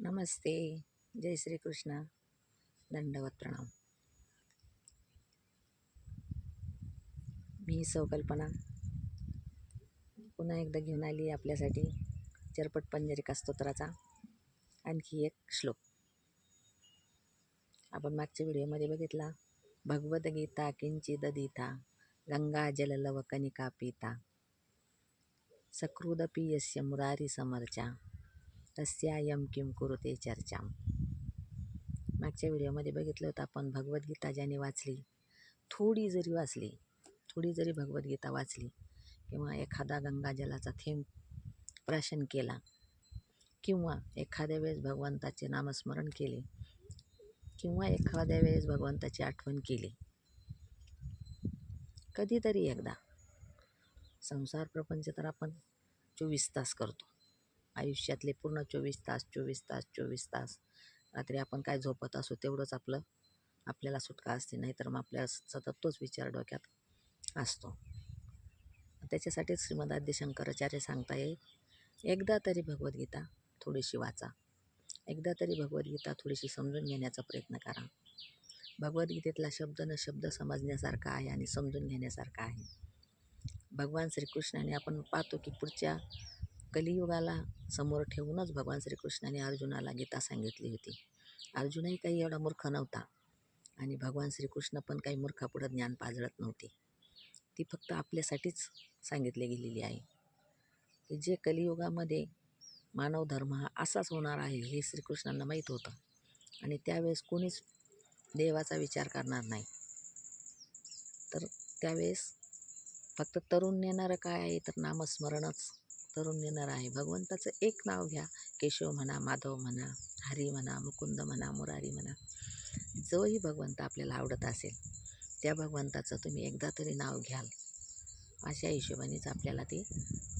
नमस्ते. जय श्री कृष्ण. दंडवत प्रणाम. मी कल्पना पुन्हा एकदा घेऊन आली आपल्यासाठी चरपट पंजरिका स्तोत्राचा आणखी एक श्लोक. आपण मागच्या व्हिडिओमध्ये बघितला. भगवद्गीता किंचिदधीता गंगा जललव कनिका पीता सकृदपि यस्य मुरारी समर्चा तस्यायं किं कुरुते चर्चा. मागच्या व्हिडिओमध्ये बघितलं होतं आपण. भगवद्गीता ज्याने वाचली, थोडी जरी भगवद्गीता वाचली किंवा एखादा गंगाजलाचा थेंब प्राशन केला किंवा एखाद्या वेळेस भगवंताचे नामस्मरण केले किंवा एखाद्या वेळेस भगवंताची आठवण केली, कधीतरी एकदा. संसार प्रपंच तर आपण 24 तास करतो. आयुष्यातले पूर्ण 24 तास रात्री आपण काय झोपत असू तेवढंच आपल्याला सुटका असते, नाहीतर मग आपल्याला सतत तोच विचार डोक्यात असतो. त्याच्यासाठीच श्रीमद आद्य शंकराचार्य सांगताय, एकदा तरी भगवद्गीता थोडीशी वाचा, एकदा तरी भगवद्गीता थोडीशी समजून घेण्याचा प्रयत्न करा. भगवद्गीतेतला शब्द न शब्द समजण्यासारखा आहे आणि समजून घेण्यासारखा आहे. भगवान श्रीकृष्णाने आपण पाहतो की पुढच्या कलियुगाला समोर ठेवूनच भगवान श्रीकृष्णाने अर्जुनाला गीता सांगितली होती. अर्जुनही काही एवढा मूर्ख नव्हता आणि भगवान श्रीकृष्ण पण काही मूर्खापुढं ज्ञान पाजळत नव्हते. ती फक्त आपल्यासाठीच सांगितली गेलेली आहे की जे कलियुगामध्ये मानव धर्म हा असाच होणार आहे हे श्रीकृष्णांना माहीत होतं आणि त्यावेळेस कोणीच देवाचा विचार करणार नाही. तर त्यावेळेस फक्त तरुण नेणारं काय आहे तर नामस्मरणच तरुण नेणारं आहे. भगवंताचं एक नाव घ्या, केशव म्हणा, माधव म्हणा, हरी म्हणा, मुकुंद म्हणा, मुरारी म्हणा. जोही भगवंत आपल्याला आवडत असेल त्या भगवंताचं तुम्ही एकदा तरी नाव घ्याल, अशा हिशोबानेच आपल्याला ती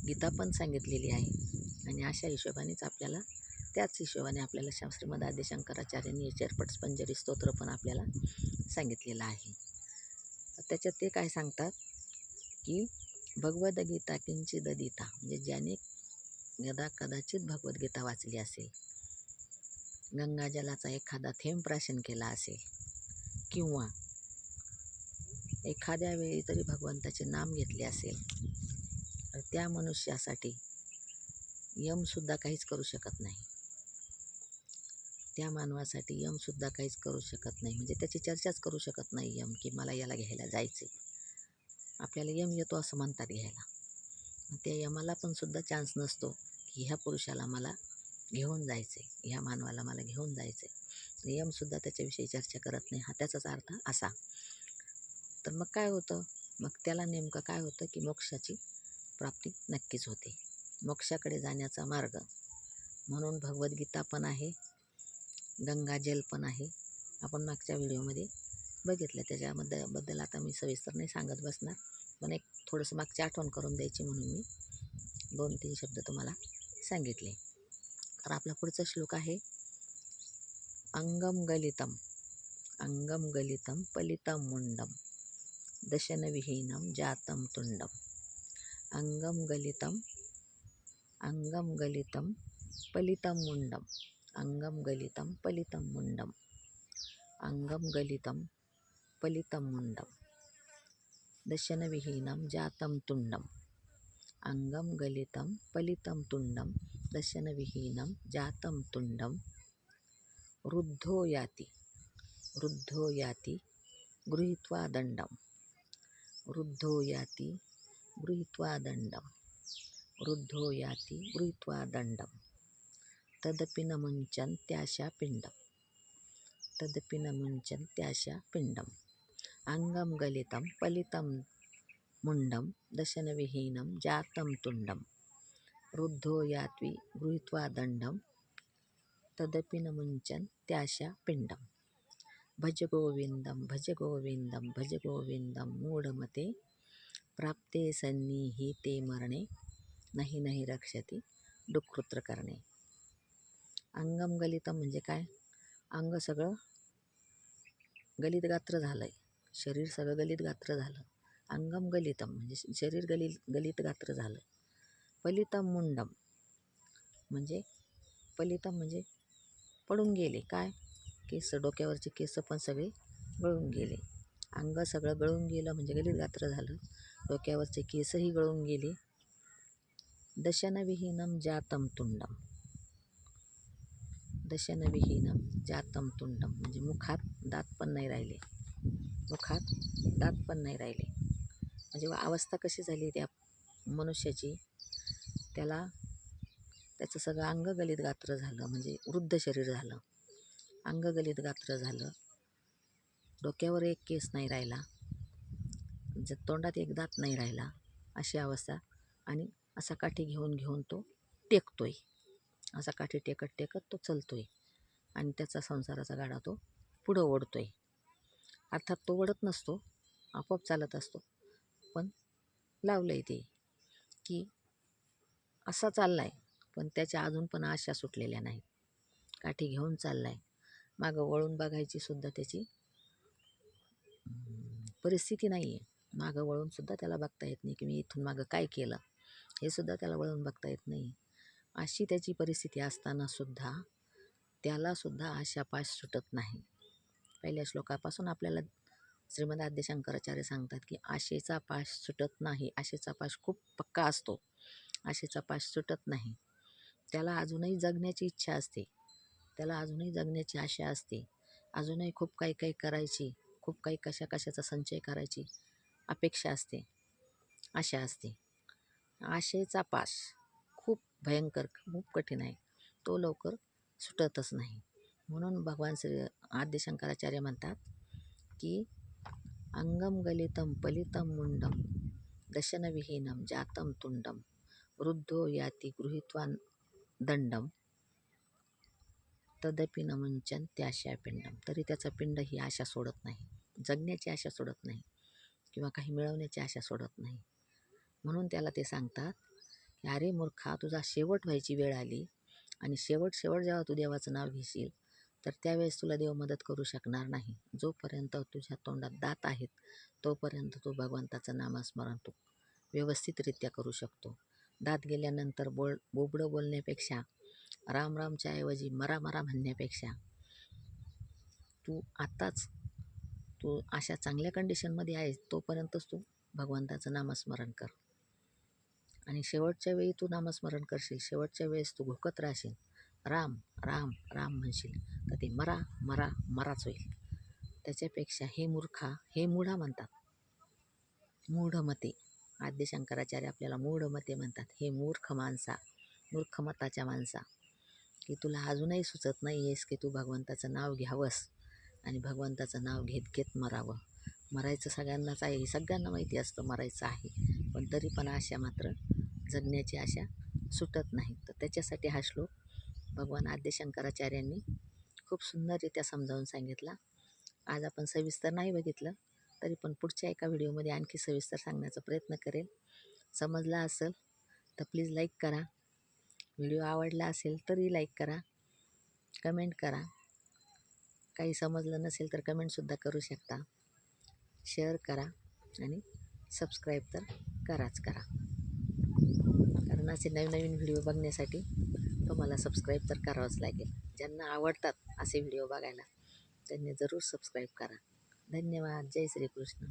गीता पण सांगितलेली आहे आणि अशा हिशोबानेच आपल्याला त्याच हिशोबाने आपल्याला श्रीमद आद्य शंकराचार्यांनी चरपट पंजरी स्तोत्र पण आपल्याला सांगितलेलं आहे. तर त्याच्यात ते काय सांगतात की भगवद्गीता किंचिदधीता, म्हणजे ज्याने कदाचित भगवद्गीता वाचली असेल, गंगाजलाचा एखादा थेंब प्राशन केला असेल किंवा एखाद्या वेळी तरी भगवंताचे नाम घेतले असेल, तर त्या मनुष्यासाठी यमसुद्धा काहीच करू शकत नाही. त्या मानवासाठी यमसुद्धा काहीच करू शकत नाही, म्हणजे त्याची चर्चाच करू शकत नाही यम की मला याला घ्यायला जायचे. आपल्याला यम येतो असं म्हणतात घ्यायला, त्या यमाला पण सुद्धा चान्स नसतो की ह्या पुरुषाला मला घेऊन जायचे, ह्या मानवाला मला घेऊन जायचे. यमसुद्धा त्याच्याविषयी चर्चा करत नाही. हा त्याचाच अर्थ असा. तर मग काय होतं, मग त्याला नेमकं काय होतं की मोक्षाची प्राप्ती नक्कीच होते, मोक्षाकडे जाण्याचा मार्ग. म्हणून भगवद्गीता पण आहे, गंगाजल पण आहे. आपण मागच्या व्हिडिओमध्ये बघितलं, त्याच्याबद्दल आता मी सविस्तर नाही सांगत बसणार, पण एक थोडंसं मागची आठवण करून द्यायची म्हणून मी 2-3 शब्द तुम्हाला सांगितले. तर आपला पुढचा श्लोक आहे, अंगम गलितम पलितम मुंडम दशनविहीनम जातम तुंडम. अंगम गलितम पलितम मुंडम, अंगम गलितम पलितम मुंडम, अंगम गलितम पलितम मुंडम दशनविहीनम जातम तुंडम, अंगम गलितम पलितम तुंडम दशनविहीनम जातम तुंडम. वृद्धो याति गृहीत्वा दंडम, वृद्धो याति गृहीत्वा दंडम, वृद्धो याति गृहीत्वा दंडम. तदपि न मुञ्चन् त्याशा पिंडम, तदपि न मुञ्चन् त्याशा पिंडम. अंगम गलितम पलितम मुंडम दशनविहीनम जातम तुंडम, वृद्धो याति गृहीत्वा दंडम, तदपि न मुञ्चन् त्याशा पिंडम. भज गोविंदम भज गोविंदम भज गोविंदम मूढमते प्राप्ते सन्निहिते मरणे नहि नहि रक्षति दुःखृत्र करणे. अंगम गलितम म्हणजे काय, अंग सगळं गलित गात्र झालं आहे, शरीर सगळं गलित गात्र झालं. अंगम गलितम म्हणजे शरीर गलित गात्र झालं. पलितम मुंडम म्हणजे पडून गेले. काय? केस, डोक्यावरचे केस पण सगळे गळून गेले. अंग सगळं गळून गेलं म्हणजे गलित गात्र झालं. डोक्यावरचे केसही गळून गेले. दशनविहीनम जातम तुंडम. दशनविहीनम जातम तुंडम म्हणजे मुखात दात पण नाही राहिले. मुखात दात पण नाही राहिले. म्हणजे अवस्था कशी झाली त्या मनुष्याची, त्याचं सगळं अंग गलित गात्र झालं, म्हणजे वृद्ध शरीर झालं. अंग गलित गात्र झालं. डोक्यावर एक केस नाही राहिला, तोंडात एक दात नाही राहिला, अशी अवस्था. आणि असा काठी घेऊन घेऊन तो टेकतोय. असा काठी टेकत टेकत तो चलतोय आणि त्याचा संसाराचा गाडा तो पुढं ओढतोय. अर्थात तो ओढत नसतो, आपोआप चालत असतो. पण लावलंय ते की असा चाललाय, पण त्याच्या अजून पण आशा सुटलेल्या नाहीत. काठी घेऊन चाललाय. मागं वळून बघायची सुद्धा त्याची परिस्थिती नाही आहे. मागं वळून सुद्धा त्याला बघता येत नाही की मी इथून मागं काय केलं, हे सुद्धा त्याला वळून बघता येत नाही. अशी त्याची परिस्थिती असताना सुद्धा त्याला सुद्धा आशापाश सुटत नाही. पहिल्या श्लोकापासून आपल्याला श्रीमद आद्य शंकराचार्य सांगतात की आशेचा पाश सुटत नाही. आशेचा पाश खूप पक्का असतो. आशेचा पाश सुटत नाही. त्याला अजूनही जगण्याची इच्छा असते. त्याला अजूनही जगण्याची आशा असते. अजूनही खूप काही काही करायची, खूप काही कशाचा संचय करायची अपेक्षा असते, आशा असते. आशेचा पाश खूप भयंकर, खूप कठीण आहे. तो लवकर सुटतच नाही. म्हणून भगवान श्री आद्य शंकराचार्य म्हणतात की अंगम गलितम पलितम मुंडम दशनविहीनम जातम तुंडम वृद्धो याती गृहीत्वा दंडम तदपि न मुंचन त्याशा पिंडम. तरी त्याचा पिंड ही आशा सोडत नाही, जगण्याची आशा सोडत नाही किंवा काही मिळवण्याची आशा सोडत नाही. म्हणून त्याला ते सांगतात की अरे मूर्खा, तुझा शेवट व्हायची वेळ आली आणि शेवट जेव्हा तू देवाचं नाव घेशील तर त्यावेळेस तुला देव मदत करू शकणार नाही. जोपर्यंत तुझ्या तोंडात दात आहेत तोपर्यंत तू भगवंताचं नामस्मरण तू व्यवस्थितरित्या करू शकतो. दात गेल्यानंतर बोबडं बोलण्यापेक्षा, राम रामच्या ऐवजी मरा मरा म्हणण्यापेक्षा तू आत्ताच तू अशा चांगल्या कंडिशनमध्ये आहेस तोपर्यंतच तू भगवंताचं नामस्मरण कर. आणि शेवटच्या वेळी तू नामस्मरण करशील, शेवटच्या वेळेस तू भुकत राहशील, राम राम राम म्हणशील, तर ते मरा मरा मराच होईल. त्याच्यापेक्षा हे मूर्खा, हे मूढा म्हणतात, मूढमते. आद्य शंकराचार्य आपल्याला मूढमते म्हणतात. हे मूर्ख माणसा, मूर्खमताच्या माणसा, की तुला अजूनही सुचत नाही आहेस की तू भगवंताचं नाव घ्यावंस आणि भगवंताचं नाव घेत घेत मरावं. मरायचं सगळ्यांनाच आहे, सगळ्यांना माहिती असतं मरायचं आहे, पण तरी पण आशा मात्र जगण्याची आशा सुटत नाही. तर त्याच्यासाठी हा श्लोक भगवान आद्य शंकराचार्यांनी खूप सुंदररित्या समजावून सांगितला. आज आपण सविस्तर नाही बघितलं, तरी पण पुढच्या एका व्हिडिओमध्ये आणखी सविस्तर सांगण्याचा प्रयत्न करेल. समजला असेल तर प्लीज लाईक करा. व्हिडिओ आवडला असेल तरी लाईक करा, कमेंट करा. काही समजलं नसेल तर कमेंटसुद्धा करू शकता. शेअर करा आणि सबस्क्राईब तर कराच करा. कारण असे नवीन व्हिडिओ बघण्यासाठी तुम्हाला सबस्क्राईब तर करावंच लागेल. ज्यांना आवडतात असे व्हिडिओ बघायला त्यांनी जरूर सबस्क्राईब करा. धन्यवाद. जय श्रीकृष्ण.